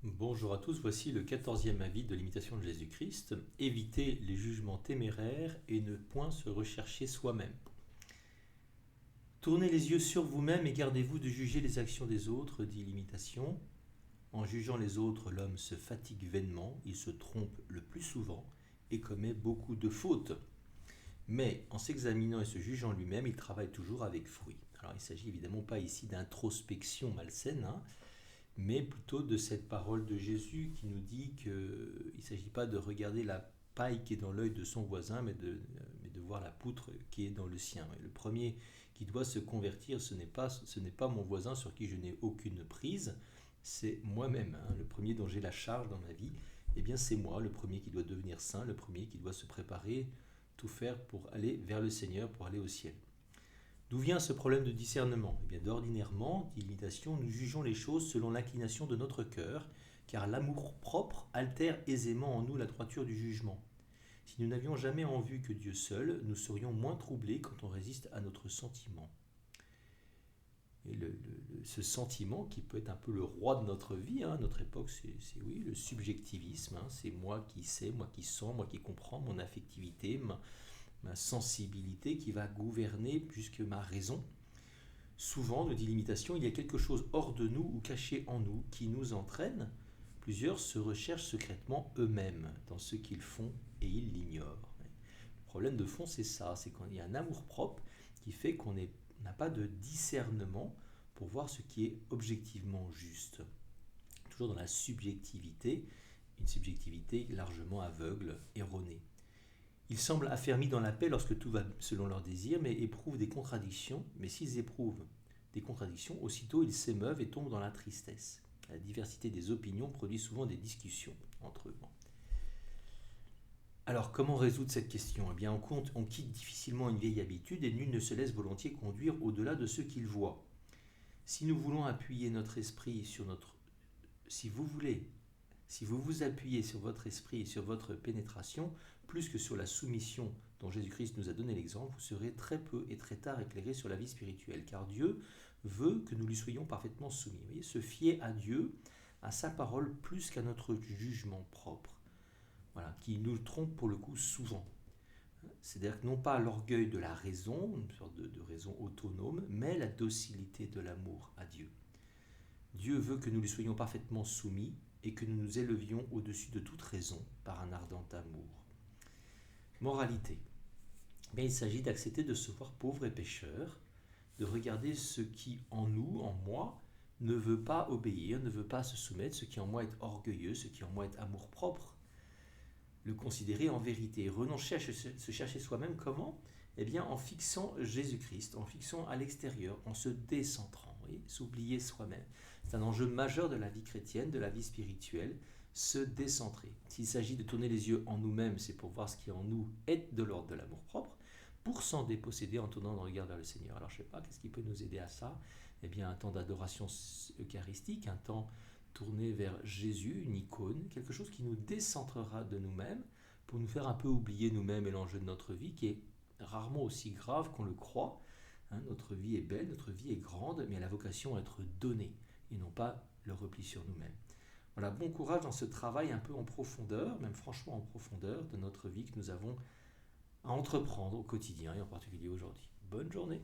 Bonjour à tous, voici le 14e avis de l'imitation de Jésus-Christ. Éviter les jugements téméraires et ne point se rechercher soi-même. Tournez les yeux sur vous-même et gardez-vous de juger les actions des autres, dit l'imitation. En jugeant les autres, l'homme se fatigue vainement, il se trompe le plus souvent et commet beaucoup de fautes. Mais en s'examinant et se jugeant lui-même, il travaille toujours avec fruit. Alors il ne s'agit évidemment pas ici d'introspection malsaine, mais plutôt de cette parole de Jésus qui nous dit qu'il ne s'agit pas de regarder la paille qui est dans l'œil de son voisin, mais de voir la poutre qui est dans le sien. Et le premier qui doit se convertir, ce n'est pas mon voisin sur qui je n'ai aucune prise, c'est moi-même. Le premier dont j'ai la charge dans ma vie, eh bien c'est moi, le premier qui doit devenir saint, le premier qui doit se préparer, tout faire pour aller vers le Seigneur, pour aller au ciel. D'où vient ce problème de discernement? Eh bien, d'ordinairement, dit l'imitation, nous jugeons les choses selon l'inclination de notre cœur, car l'amour-propre altère aisément en nous la droiture du jugement. Si nous n'avions jamais en vue que Dieu seul, nous serions moins troublés quand on résiste à notre sentiment. Et ce sentiment qui peut être un peu le roi de notre vie, notre époque, c'est oui, le subjectivisme, c'est moi qui sais, moi qui sens, moi qui comprends, mon affectivité, ma sensibilité qui va gouverner jusque ma raison. Souvent, nous dit l'imitation, il y a quelque chose hors de nous ou caché en nous qui nous entraîne. Plusieurs se recherchent secrètement eux-mêmes dans ce qu'ils font et ils l'ignorent. Le problème de fond, c'est ça, c'est qu'il y a un amour-propre qui fait qu'on n'a pas de discernement pour voir ce qui est objectivement juste. Toujours dans la subjectivité, une subjectivité largement aveugle, erronée. Ils semblent affermis dans la paix lorsque tout va selon leurs désirs, mais éprouvent des contradictions. Mais s'ils éprouvent des contradictions, aussitôt ils s'émeuvent et tombent dans la tristesse. La diversité des opinions produit souvent des discussions entre eux. Alors, comment résoudre cette question? Eh bien, on quitte difficilement une vieille habitude et nul ne se laisse volontiers conduire au-delà de ce qu'il voit. Si nous voulons appuyer notre esprit sur notre... Si vous vous appuyez sur votre esprit et sur votre pénétration, plus que sur la soumission dont Jésus-Christ nous a donné l'exemple, vous serez très peu et très tard éclairés sur la vie spirituelle, car Dieu veut que nous lui soyons parfaitement soumis. Vous voyez, se fier à Dieu, à sa parole, plus qu'à notre jugement propre, voilà, qui nous trompe pour le coup souvent. C'est-à-dire que non pas l'orgueil de la raison, une sorte de raison autonome, mais la docilité de l'amour à Dieu. Dieu veut que nous lui soyons parfaitement soumis et que nous nous élevions au-dessus de toute raison par un ardent amour. Moralité. Mais il s'agit d'accepter de se voir pauvre et pécheur, de regarder ce qui en nous, en moi, ne veut pas obéir, ne veut pas se soumettre, ce qui en moi est orgueilleux, ce qui en moi est amour-propre, le considérer en vérité. Renoncer à se chercher soi-même, comment? Eh bien en fixant Jésus-Christ, en fixant à l'extérieur, en se décentrant, s'oublier soi-même. C'est un enjeu majeur de la vie chrétienne, de la vie spirituelle, se décentrer. S'il s'agit de tourner les yeux en nous-mêmes, c'est pour voir ce qui en nous est de l'ordre de l'amour-propre, pour s'en déposséder en tournant le regard vers le Seigneur. Alors je ne sais pas, qu'est-ce qui peut nous aider à ça? Eh bien un temps d'adoration eucharistique, un temps tourné vers Jésus, une icône, quelque chose qui nous décentrera de nous-mêmes, pour nous faire un peu oublier nous-mêmes et l'enjeu de notre vie, qui est rarement aussi grave qu'on le croit. Notre vie est belle, notre vie est grande, mais elle a vocation à être donnée, et non pas le repli sur nous-mêmes. Voilà, bon courage dans ce travail un peu en profondeur, même franchement en profondeur, de notre vie que nous avons à entreprendre au quotidien, et en particulier aujourd'hui. Bonne journée!